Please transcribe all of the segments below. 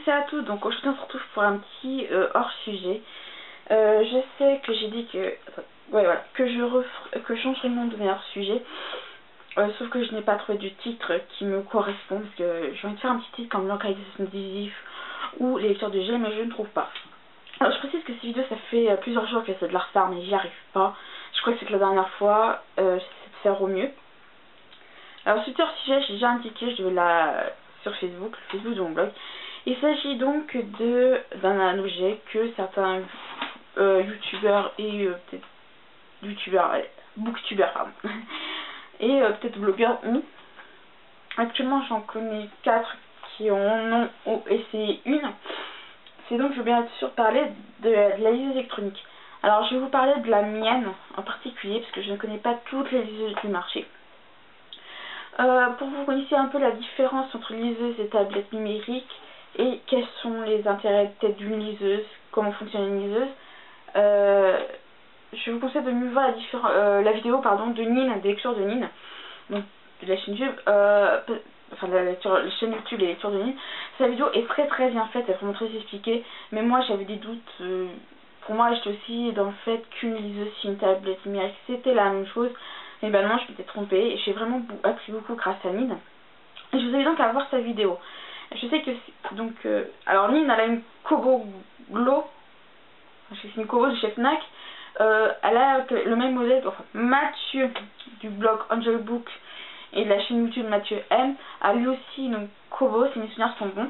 et à tous, donc aujourd'hui on se retrouve pour un petit hors-sujet. Je sais que j'ai dit que, ouais, voilà, que je changerai mon de meilleur sujet, sauf que je n'ai pas trouvé du titre qui me correspond, parce que j'ai envie de faire un petit titre comme l'encalisation décisif ou les lectures de G, mais je ne trouve pas. Alors je précise que cette vidéo, ça fait plusieurs jours que c'est de la retard, mais j'y arrive pas. Je crois que c'est que la dernière fois, j'essaie de faire au mieux. Alors ce hors-sujet, j'ai déjà indiqué, je vais la sur Facebook, le Facebook de mon blog. Il s'agit donc d'un objet que certains youtubeurs et peut-être youtubeurs, booktubeurs pardon, et peut-être blogueurs ont. Actuellement j'en connais 4 qui en ont essayé une. C'est donc, je veux bien être sûr, parler de la liseuse électronique. Alors je vais vous parler de la mienne en particulier parce que je ne connais pas toutes les liseuses du marché. Pour que vous connaissiez un peu la différence entre liseuse et tablette numérique et quels sont les intérêts peut-être d'une liseuse, comment fonctionne une liseuse, je vous conseille de mieux voir la vidéo de Nine, des lectures de Nine, donc de la chaîne YouTube, enfin la chaîne YouTube, les lectures de Nine. Sa vidéo est très bien faite, elle est vraiment très expliquée, mais moi j'avais des doutes. Pour moi j'étais aussi dans le fait qu'une liseuse et une tablette numérique c'était la même chose. Mais ben non, je m'étais trompée. J'ai vraiment appris beaucoup grâce à Nine. Et je vous invite donc à voir sa vidéo. Je sais que donc alors Nine, elle a une Kobo Glow. C'est une Kobo de chez Fnac. Elle a le même modèle. Enfin, Mathieu du blog Enjoy Book et de la chaîne YouTube Mathieu M a lui aussi une Kobo, si mes souvenirs sont bons.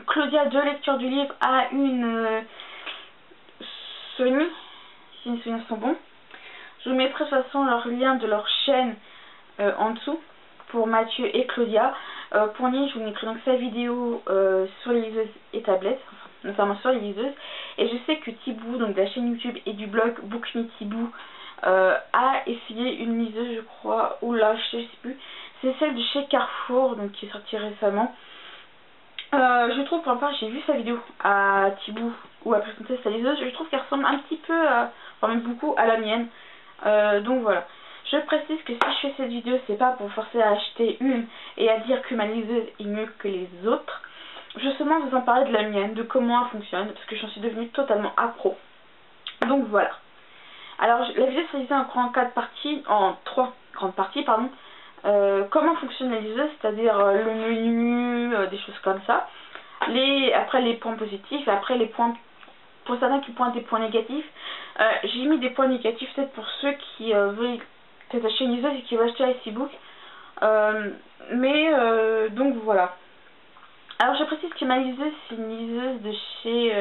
Claudia de lecture du livre a une Sony, si mes souvenirs sont bons. Je vous mettrai de toute façon leur lien de leur chaîne en dessous pour Mathieu et Claudia. Pour Nine, je vous mettrai donc sa vidéo sur les liseuses et tablettes, enfin, notamment sur les liseuses. Et je sais que Thibaut, donc de la chaîne YouTube et du blog Book Me Thibaut, a essayé une liseuse, je crois, ou là, je sais plus. C'est celle de chez Carrefour, donc qui est sortie récemment. Je trouve, pour ma part, j'ai vu sa vidéo à Thibaut où elle présentait sa liseuse. Je trouve qu'elle ressemble un petit peu, enfin même beaucoup à la mienne. Donc voilà, je précise que si je fais cette vidéo, c'est pas pour forcer à acheter une et à dire que ma liseuse est mieux que les autres. Je veux seulement vous en parler de la mienne, de comment elle fonctionne, parce que j'en suis devenue totalement accro. Donc voilà. Alors la vidéo se divisée en 3 grandes parties, pardon. Comment fonctionne la liseuse, c'est-à-dire le menu, des choses comme ça. Après les points positifs, et après les points. Pour certains qui pointent des points négatifs, j'ai mis des points négatifs peut-être pour ceux qui veulent peut-être acheter une liseuse et qui veulent acheter iCbook. Donc voilà. Alors je précise que ma liseuse, c'est une liseuse de chez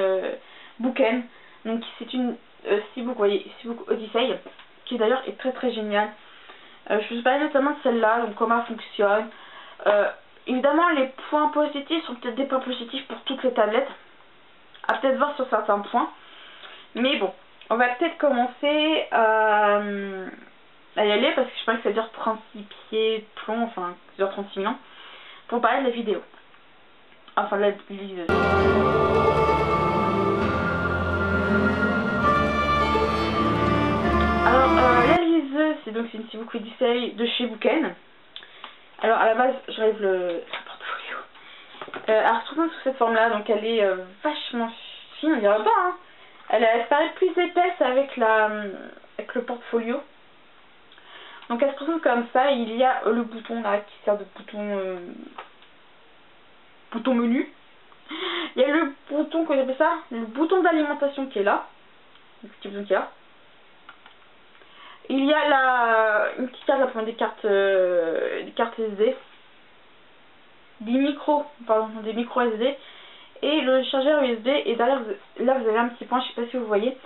Booken. Donc c'est une iCbook, vous voyez, iCbook Odyssey, qui d'ailleurs est très géniale. Je vous parle notamment de celle-là, donc comment elle fonctionne. Évidemment, les points positifs sont peut-être des points positifs pour toutes les tablettes. À peut-être voir sur certains points, mais bon, on va peut-être commencer à y aller parce que je pense que ça dure 36 pieds de plomb, enfin ça dure 36 millions, pour parler de la vidéo, enfin de la liseuse. Alors la liseuse, c'est donc une iCbook Odyssey de chez Booken. Alors à la base, j'enlève le portfolio. Elle se présente sous cette forme là, donc elle est vachement fine, on dirait pas, hein. Elle paraît plus épaisse avec le portfolio. Donc elle se présente comme ça. Il y a le bouton là qui sert de bouton menu. Il y a le bouton, comment j'appelle ça, le bouton d'alimentation qui est là, le petit bouton qui est là. Il y a une petite carte là pour des cartes SD. Des micros SD et le chargeur USB. Et derrière là vous avez un petit point, je sais pas si vous voyez,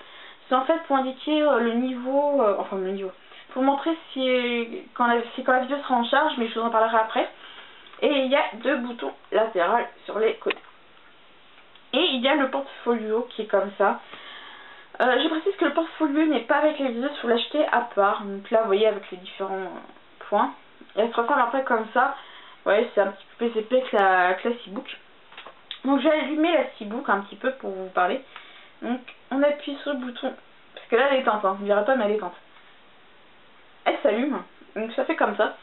c'est en fait pour indiquer le niveau, enfin le niveau, pour montrer si quand la vidéo sera en charge, mais je vous en parlerai après. Et il y a 2 boutons latéraux sur les côtés et il y a le portfolio qui est comme ça. Je précise que le portfolio n'est pas avec les liseuses, il faut l'acheter à part. Donc là vous voyez avec les différents points, et elle se ressemble après comme ça. Ouais, c'est un petit peu plus épais que la iCbook. Donc j'ai allumé la iCbook un petit peu pour vous parler. Donc on appuie sur le bouton, parce que là elle est éteinte, hein, vous ne verrez pas mais elle est éteinte. Elle s'allume, donc ça fait comme ça.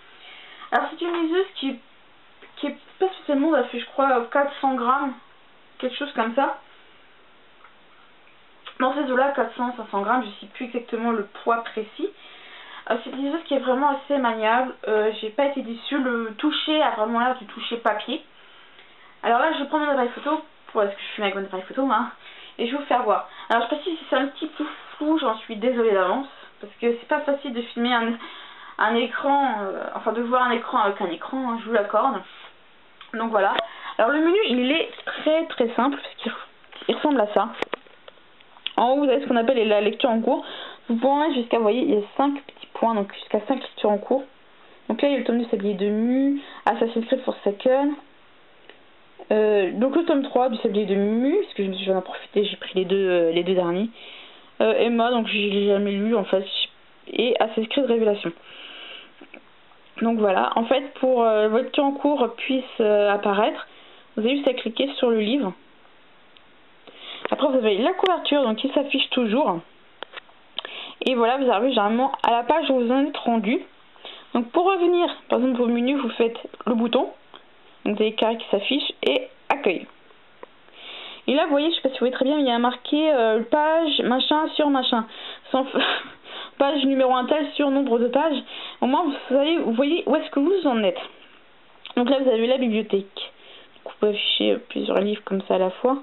Alors c'est une liseuse qui est pas spécialement, elle fait je crois 400 grammes. quelque chose comme ça. Dans ces eaux-là, 400-500 grammes, je ne sais plus exactement le poids précis. C'est une liseuse qui est vraiment assez maniable. J'ai pas été déçue. Le toucher a vraiment l'air du toucher papier. Alors là, je vais prendre mon appareil photo, parce que je filme avec mon appareil photo, hein, et je vais vous faire voir. Alors je précise si c'est un petit peu flou, j'en suis désolée d'avance, parce que c'est pas facile de filmer un écran, enfin de voir un écran avec un écran, hein, je vous l'accorde. Donc voilà. Alors le menu, il est très très simple, parce qu'il ressemble à ça. En haut, vous avez ce qu'on appelle la lecture en cours. Vous pouvez en mettre jusqu'à, vous voyez, il y a 5 petits points, donc jusqu'à 5 lectures en cours. Donc là, il y a le tome du Sablier de Mu, Assassin's Creed Forsaken. Donc le tome 3 du Sablier de Mu, parce que j'en ai profité, j'ai pris les deux derniers. Emma, donc je l'ai jamais lu en fait, et Assassin's Creed Révélation. Donc voilà, en fait pour votre lecture en cours puisse apparaître, vous avez juste à cliquer sur le livre. Après vous avez la couverture, donc qui s'affiche toujours. Et voilà, vous arrivez généralement à la page où vous en êtes rendu. Donc pour revenir, par exemple au menu, vous faites le bouton. Donc vous avez le carré qui s'affiche et accueil. Et là vous voyez, je sais pas si vous voyez très bien, il y a marqué page machin sur machin. Sans page numéro un tel sur nombre de pages. Au moins vous voyez où est-ce que vous en êtes. Donc là vous avez la bibliothèque. Donc, vous pouvez afficher plusieurs livres comme ça à la fois.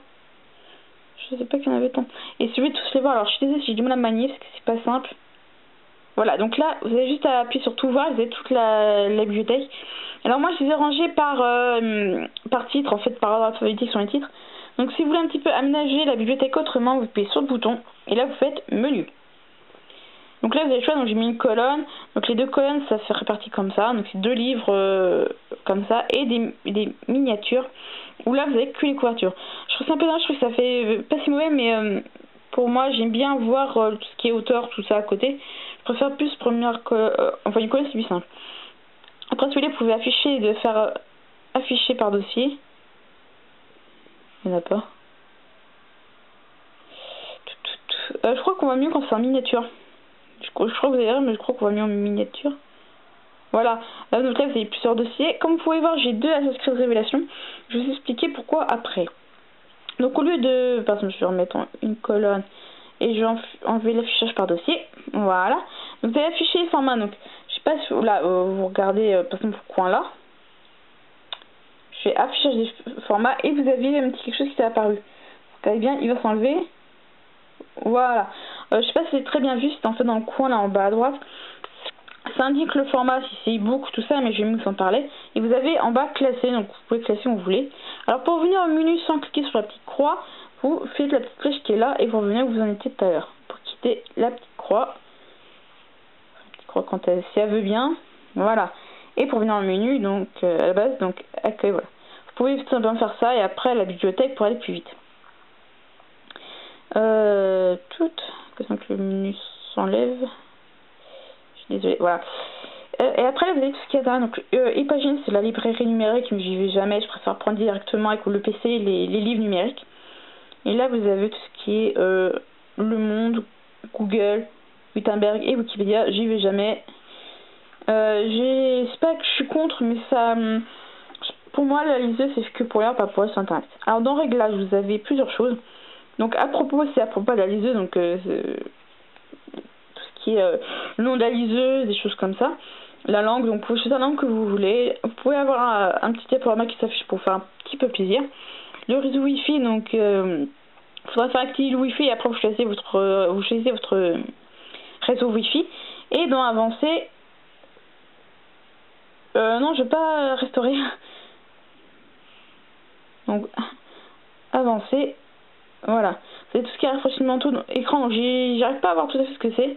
Je sais pas qu'il y en avait tant. Et si vous voulez tous les voir, alors je suis désolée si j'ai du mal à manier parce que c'est pas simple. Voilà, donc là vous avez juste à appuyer sur tout voir, vous avez toute la bibliothèque. Alors moi je les ai rangés par titre, en fait par ordre alphabétique sur les titres. Donc si vous voulez un petit peu aménager la bibliothèque autrement, vous appuyez sur le bouton et là vous faites menu. Donc là vous avez le choix, donc j'ai mis une colonne, donc les deux colonnes ça se répartit comme ça, donc c'est deux livres comme ça et des miniatures où là vous avez que les couvertures. Je trouve ça un peu dommage, je trouve que ça fait pas si mauvais, mais pour moi j'aime bien voir tout ce qui est auteur, tout ça à côté. Je préfère plus enfin une colonne c'est plus simple. Après si vous voulez vous pouvez afficher de faire afficher par dossier. Il n'y en a pas. Je crois qu'on va mieux quand c'est en miniature. Je crois que vous allez dire, mais je crois qu'on va mieux en miniature. Voilà. Là, donc là, vous avez plusieurs dossiers. Comme vous pouvez voir, j'ai deux Assassin's Creed Révélation. Je vais vous expliquer pourquoi après. Donc au lieu de... Par exemple, je vais remettre une colonne et je vais enlever l'affichage par dossier. Voilà. Donc vous allez afficher les formats. Donc, je sais pas si là, vous regardez, par exemple, ce coin-là. Je fais affichage des formats et vous avez un petit quelque chose qui s'est apparu. Regardez bien, il va s'enlever. Voilà. Je sais pas si c'est très bien vu, c'est en fait dans le coin là en bas à droite. Ça indique le format, si c'est e-book, tout ça, mais je vais vous en parler. Et vous avez en bas classé, donc vous pouvez classer où vous voulez. Alors pour revenir au menu sans cliquer sur la petite croix, vous faites la petite flèche qui est là et vous revenez où vous en étiez tout à l'heure. Pour quitter la petite croix. La petite croix quand si elle veut bien. Voilà. Et pour venir au menu, donc à la base, donc accueil, voilà. Vous pouvez tout simplement faire ça et après la bibliothèque pour aller plus vite. Donc le menu s'enlève. Je suis désolée, voilà. Et après, vous avez tout ce qu'il y a derrière. Donc, ePagine, c'est la librairie numérique, mais j'y vais jamais. Je préfère prendre directement avec le PC les livres numériques. Et là, vous avez tout ce qui est Le Monde, Google, Gutenberg et Wikipédia. J'y vais jamais. C'est pas que je suis contre, mais ça. Pour moi, la liseuse, c'est que pour lire, pas pour aller sur Internet. Alors, dans Réglages, vous avez plusieurs choses. Donc c'est à propos de la liseuse, donc tout ce qui est le nom de la liseuse, des choses comme ça. La langue, donc vous pouvez choisir la langue que vous voulez. Vous pouvez avoir un petit diaporama qui s'affiche pour faire un petit peu plaisir. Le réseau Wi-Fi, donc il faudra faire activer le Wi-Fi et après vous choisissez votre réseau Wi-Fi. Et dans Avancer, non je vais pas restaurer. Donc Avancer. Voilà, c'est tout ce qui est rafraîchissement tout écran, donc j'arrive pas à voir tout à fait ce que c'est.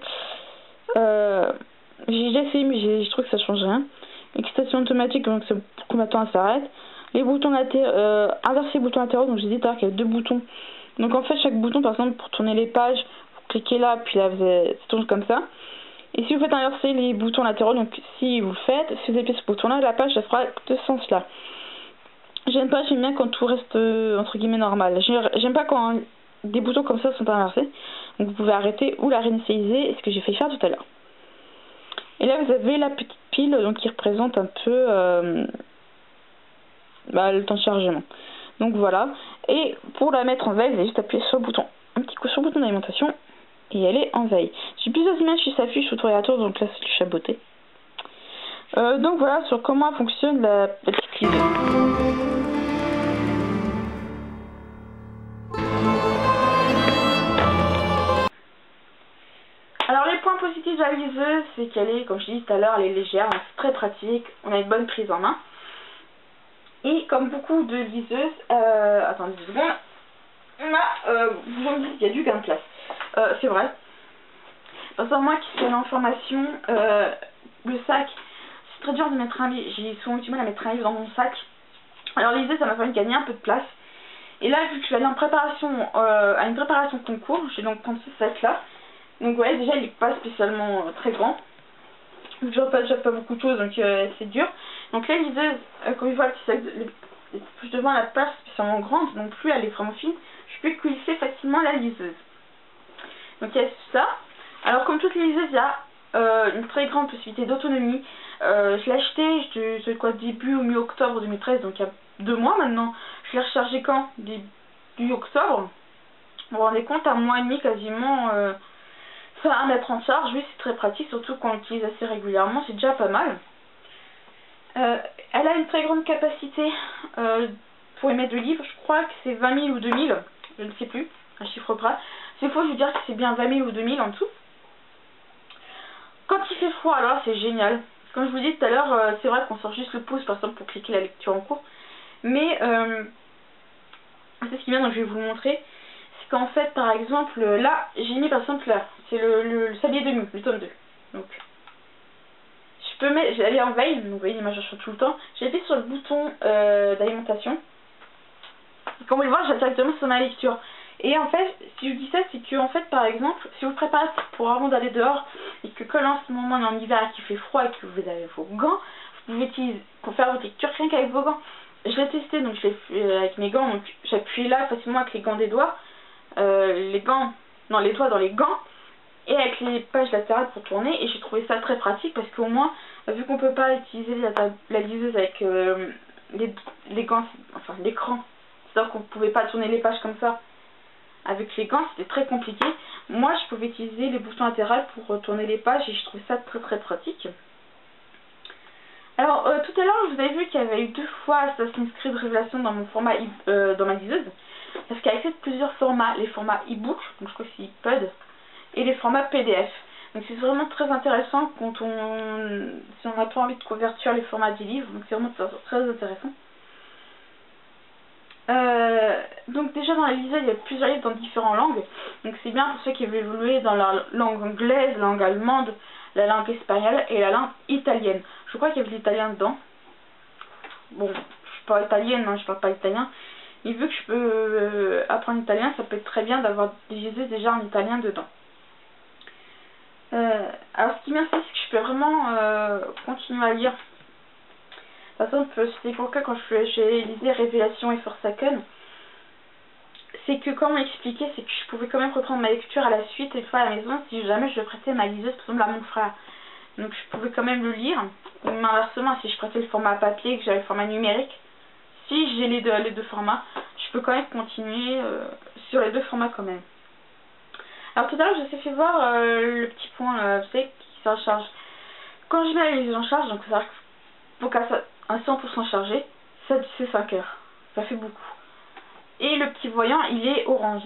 J'ai déjà essayé, mais je trouve que ça change rien. Excitation automatique, donc c'est pour combien de temps ça s'arrête. Les boutons latéraux, inverser les boutons latéraux, donc j'ai dit tout à l'heure qu'il y a deux boutons. Donc en fait, chaque bouton, par exemple, pour tourner les pages, vous cliquez là, puis là, ça tourne comme ça. Et si vous faites inverser les boutons latéraux, donc si vous le faites, si vous appuyez sur ce bouton-là, la page, ça fera de ce sens-là. J'aime bien quand tout reste entre guillemets normal. J'aime pas quand des boutons comme ça sont inversés. Donc vous pouvez arrêter ou la réinitialiser, ce que j'ai fait faire tout à l'heure. Et là vous avez la petite pile donc qui représente un peu le temps de chargement. Donc voilà. Et pour la mettre en veille, vous allez juste appuyer sur le bouton, un petit coup sur le bouton d'alimentation, et elle est en veille. J'ai plusieurs images qui s'affichent autour et autour, donc là c'est du chaboté. Donc voilà sur comment fonctionne la petite liseuse. Alors les points positifs de la liseuse, c'est qu'elle est, comme je disais tout à l'heure, elle est légère, c'est très pratique, on a une bonne prise en main. Et comme beaucoup de liseuses, attendez 2 secondes, vous me dites qu'il y a du gain de place. C'est vrai. Parce que moi qui suis en formation, le sac, c'est très dur de mettre un livre. J'ai souvent du mal à mettre un livre dans mon sac. Alors l'idée, ça m'a permis de gagner un peu de place. Et là, vu que je vais aller en préparation, à une préparation concours, je vais donc prendre ce sac là. Donc ouais, déjà il n'est pas spécialement très grand. Je ne pas beaucoup de choses, donc c'est dur. Donc la liseuse, comme vous voyez, les touches devant la pas spécialement grande, donc plus elle est vraiment fine, je peux glisser facilement la liseuse. Donc il y a ça. Alors comme toutes les liseuses, il y a une très grande possibilité d'autonomie. Je l'ai acheté, début ou mi-octobre 2013, donc il y a 2 mois maintenant. Je l'ai rechargé quand? Début octobre. Vous vous rendez compte, à 1 mois et demi quasiment, ça va mettre en charge. Oui, c'est très pratique, surtout quand on l'utilise assez régulièrement, c'est déjà pas mal. Elle a une très grande capacité pour émettre de livres, je crois que c'est 20 000 ou 2000, je ne sais plus, un chiffre près. C'est faux, je veux dire que c'est bien 20 000 ou 2000 en dessous. Quand il fait froid, alors c'est génial. Comme je vous dis tout à l'heure, c'est vrai qu'on sort juste le pouce par exemple pour cliquer la lecture en cours. Mais c'est ce qui vient, donc je vais vous le montrer. C'est qu'en fait, par exemple, là, j'ai mis par exemple là, c'est le Sablier de Mu, le tome 2. Donc, je peux mettre, j'ai allé en veille, donc vous voyez l'image change tout le temps. J'ai appuyé sur le bouton d'alimentation. Comme vous le voyez, j'ai directement sur ma lecture. Et en fait, si je dis ça, c'est que en fait, par exemple, si vous préparez pour avant d'aller dehors et que comme en ce moment on est en hiver et qu'il fait froid et que vous avez vos gants, vous pouvez utiliser pour faire votre lecture rien qu'avec vos gants. Je l'ai testé, donc je l'ai fait avec mes gants, donc j'appuie là facilement avec les gants des doigts, les doigts dans les gants et avec les pages latérales pour tourner. Et j'ai trouvé ça très pratique parce qu'au moins, vu qu'on peut pas utiliser la liseuse avec les gants, enfin l'écran, c'est-à-dire qu'on pouvait pas tourner les pages comme ça. Avec les gants, c'était très compliqué. Moi, je pouvais utiliser les boutons latérales pour tourner les pages et je trouvais ça très très pratique. Alors, tout à l'heure, je vous avez vu qu'il y avait eu 2 fois Assassin's Creed Révélation dans mon format, dans ma liseuse. Parce qu'elle accepte plusieurs formats. Les formats e-book, donc je crois que c'est EPUB, et les formats PDF. Donc c'est vraiment très intéressant quand si on n'a pas envie de convertir les formats des livres. Donc c'est vraiment très intéressant. Donc déjà dans la liseuse il y a plusieurs livres dans différentes langues, donc c'est bien pour ceux qui veulent évoluer dans la langue anglaise, la langue allemande, la langue espagnole et la langue italienne. Je crois qu'il y avait l'italien dedans. Bon, je parle italienne, hein, je parle pas italien, mais vu que je peux apprendre l'italien, ça peut être très bien d'avoir des liseuses déjà en italien dedans. Alors ce qui m'intéresse, c'est que je peux vraiment continuer à lire. Par exemple, c'était pour le cas quand j'ai lisé Révélation et Forsaken, c'est que comme on m'expliquait, c'est que je pouvais quand même reprendre ma lecture à la suite une fois à la maison si jamais je prêtais ma liseuse par exemple à mon frère. Donc je pouvais quand même le lire. Mais inversement, si je prêtais le format papier et que j'avais le format numérique, si j'ai les deux formats, je peux quand même continuer sur les 2 formats quand même. Alors tout à l'heure, je vous ai fait voir le petit point là, vous savez, qui s'en charge. Quand je mets la liseuse en charge, donc ça pour qu'elle soit à 100% chargée, c'est 5 heures. Ça fait beaucoup. Et le petit voyant, il est orange.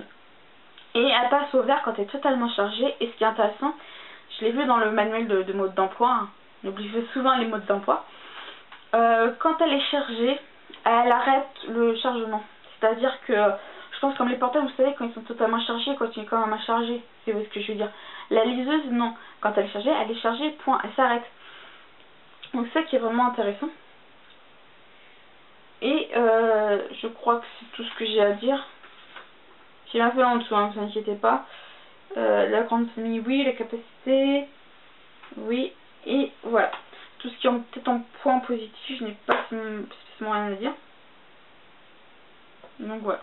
Et elle passe au vert quand elle est totalement chargée. Et ce qui est intéressant, je l'ai vu dans le manuel de mode d'emploi, hein. N'oubliez souvent les modes d'emploi. Quand elle est chargée, elle arrête le chargement. C'est-à-dire que, je pense comme les portables, vous savez, quand ils sont totalement chargés, ils continuent quand même à charger. C'est ce que je veux dire. La liseuse, non. Quand elle est chargée, point, elle s'arrête. Donc c'est ça qui est vraiment intéressant. Et je crois que c'est tout ce que j'ai à dire. J'ai un peu en dessous, hein, ne vous inquiétez pas. La grande autonomie, oui. La capacité, oui. Et voilà. Tout ce qui est peut-être en point positif, je n'ai pas spécialement rien à dire. Donc voilà.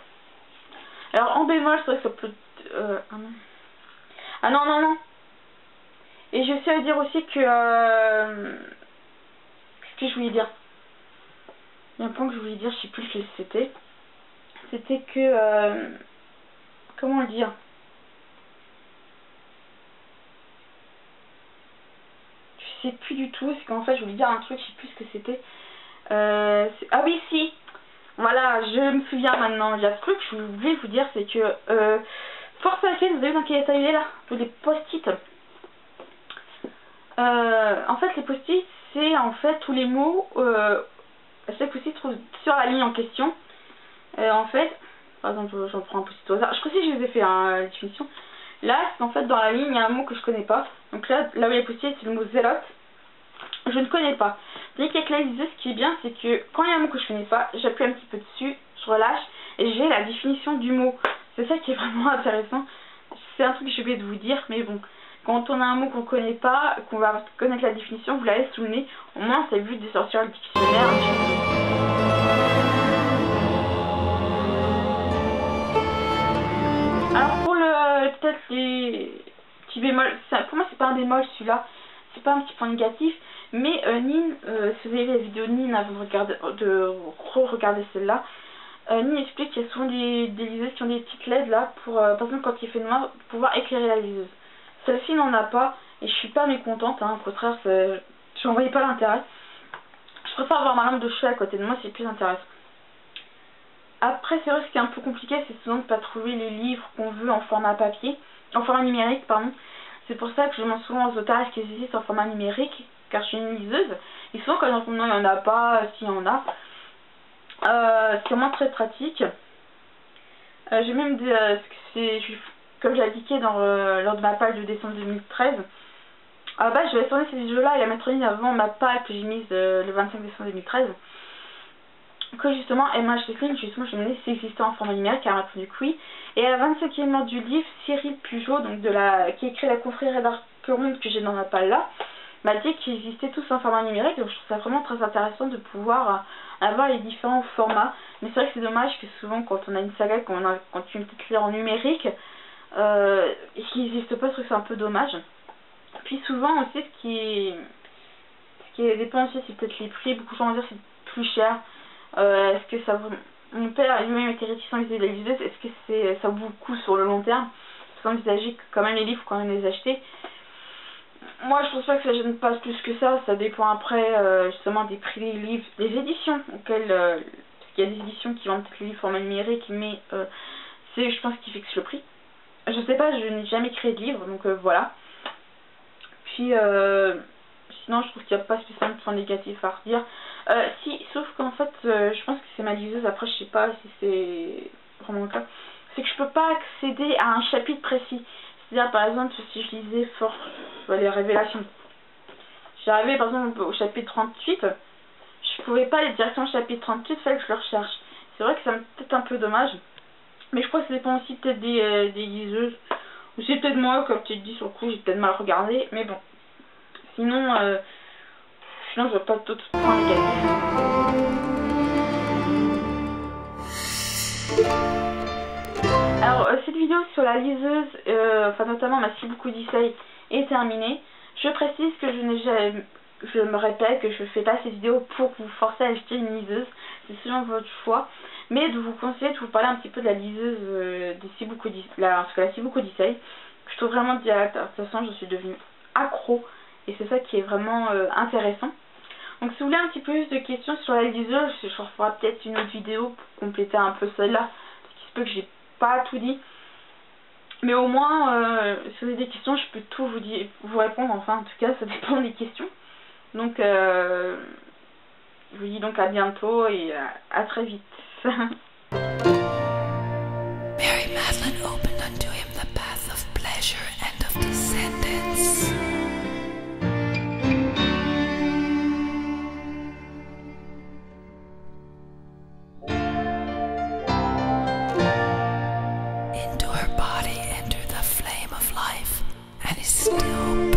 Alors en bémol, c'est vrai que ça peut... ah non. Ah non, non, non. Et je sais à dire aussi que... qu'est-ce que je voulais dire? Il y a un point que je voulais dire, je sais plus lequel c'était. c'était que... comment le dire? Je sais plus du tout, c'est qu'en fait je voulais dire un truc, je sais plus ce que c'était. Ah oui, si, voilà, je me souviens maintenant. Il y a ce truc que je voulais vous dire, c'est que Force Awakens, vous avez vu dans quel état il est là? Tous les post-it. En fait les post-it, c'est en fait tous les mots chaque post-it se trouve sur la ligne en question. En fait, par exemple, j'en prends un post-it au hasard. Je crois que je les ai fait la définition. Là, c'est en fait dans la ligne, il y a un mot que je connais pas. Donc là où il y a les post-it, c'est le mot zélote. Je ne connais pas. Dès qu'avec la liseuse, ce qui est bien, c'est que quand il y a un mot que je connais pas, j'appuie un petit peu dessus, je relâche et j'ai la définition du mot. C'est ça qui est vraiment intéressant. C'est un truc que j'ai oublié de vous dire, mais bon. Quand on a un mot qu'on connaît pas, qu'on va connaître la définition, vous l'avez sous le nez. Au moins, ça évite de sortir le dictionnaire. Alors pour peut-être les petits bémols, pour moi c'est pas un bémol celui-là, c'est pas un petit point négatif, mais Nin, si vous avez vu la vidéo de Nin avant de re-regarder celle-là, Nin explique qu'il y a souvent des liseuses qui ont des petites LED là pour, par exemple quand il fait noir, pouvoir éclairer la liseuse. Celle-ci n'en a pas et je suis pas mécontente, hein, au contraire, je n'en voyais pas l'intérêt. Je préfère avoir ma lampe de chevet à côté de moi, c'est plus intéressant. Après, c'est vrai, ce qui est un peu compliqué, c'est souvent de ne pas trouver les livres qu'on veut en format papier, en format numérique, pardon. C'est pour ça que je demande souvent aux otages qu'ils existent en format numérique, car je suis une liseuse. Et souvent, quand il n'y en a pas, s'il y en a, c'est vraiment très pratique. J'ai même des... comme j'ai indiqué lors de ma page de décembre 2013, je vais tourner ces vidéos-là et la mettre en ligne avant ma page que j'ai mise le 25 décembre 2013. Que justement MH Clean, justement je me demandais si ça existait en format numérique, elle m'a répondu que oui. Et à la 25e heure du livre, Cyril Pujot, donc qui a écrit La confrérie d'Arqueronde que j'ai dans ma palle là, m'a dit qu'ils existaient tous en format numérique, donc je trouve ça vraiment très intéressant de pouvoir avoir les différents formats. Mais c'est vrai que c'est dommage que souvent quand on a une saga, quand on continue peut-être lire en numérique, et qu'il n'existe pas, je trouve que c'est un peu dommage. Puis souvent aussi ce qui dépend aussi, c'est peut-être les prix, beaucoup de gens vont dire que c'est plus cher. Est-ce que ça vaut... Mon père lui-même était réticent vis-à-vis de la liseuse, est-ce que ça vaut beaucoup sur le long terme? Faut envisager que quand même les livres, quand même les acheter. Moi je pense pas que ça gêne pas plus que ça dépend après justement des prix des livres, des éditions auxquelles, parce qu'il y a des éditions qui vendent peut-être les livres format numérique, mais c'est je pense qui fixe le prix. Je sais pas, je n'ai jamais créé de livre, donc voilà. Puis sinon je trouve qu'il n'y a pas spécialement de point négatif à redire. Si, sauf qu'en fait je pense que c'est ma liseuse, après je sais pas si c'est vraiment le cas, c'est que je peux pas accéder à un chapitre précis. C'est-à-dire par exemple si je lisais les révélations, j'arrivais par exemple au chapitre 38, je pouvais pas aller directement au chapitre 38, il fallait que je le recherche. C'est vrai que ça me peut-être un peu dommage, mais je crois que ça dépend aussi peut-être des liseuses, ou c'est peut-être moi, comme tu te dis sur le coup, j'ai peut-être mal regardé, mais bon. Sinon, je vois pas d'autres points négatifs. Alors, cette vidéo sur la liseuse, enfin notamment ma Sibuku Disei, est terminée. Je précise que je me répète que je fais pas cette vidéo pour vous forcer à acheter une liseuse, c'est selon votre choix, mais de vous conseiller de vous parler un petit peu de la liseuse des Sibuku Disei, parce que la Sibuku Disei, je trouve vraiment directe. De toute façon, je suis devenue accro. Et c'est ça qui est vraiment intéressant. Donc si vous voulez un petit peu plus de questions sur la liseuse, je ferai peut-être une autre vidéo pour compléter un peu celle-là. Parce qu'il se peut que j'ai pas tout dit. Mais au moins, si vous avez des questions, je peux tout vous répondre. Enfin, en tout cas, ça dépend des questions. Donc, je vous dis donc à bientôt et à très vite. Mary Madeline opened unto him the path of pleasure and of descendants. Into her body entered the flame of life, and is still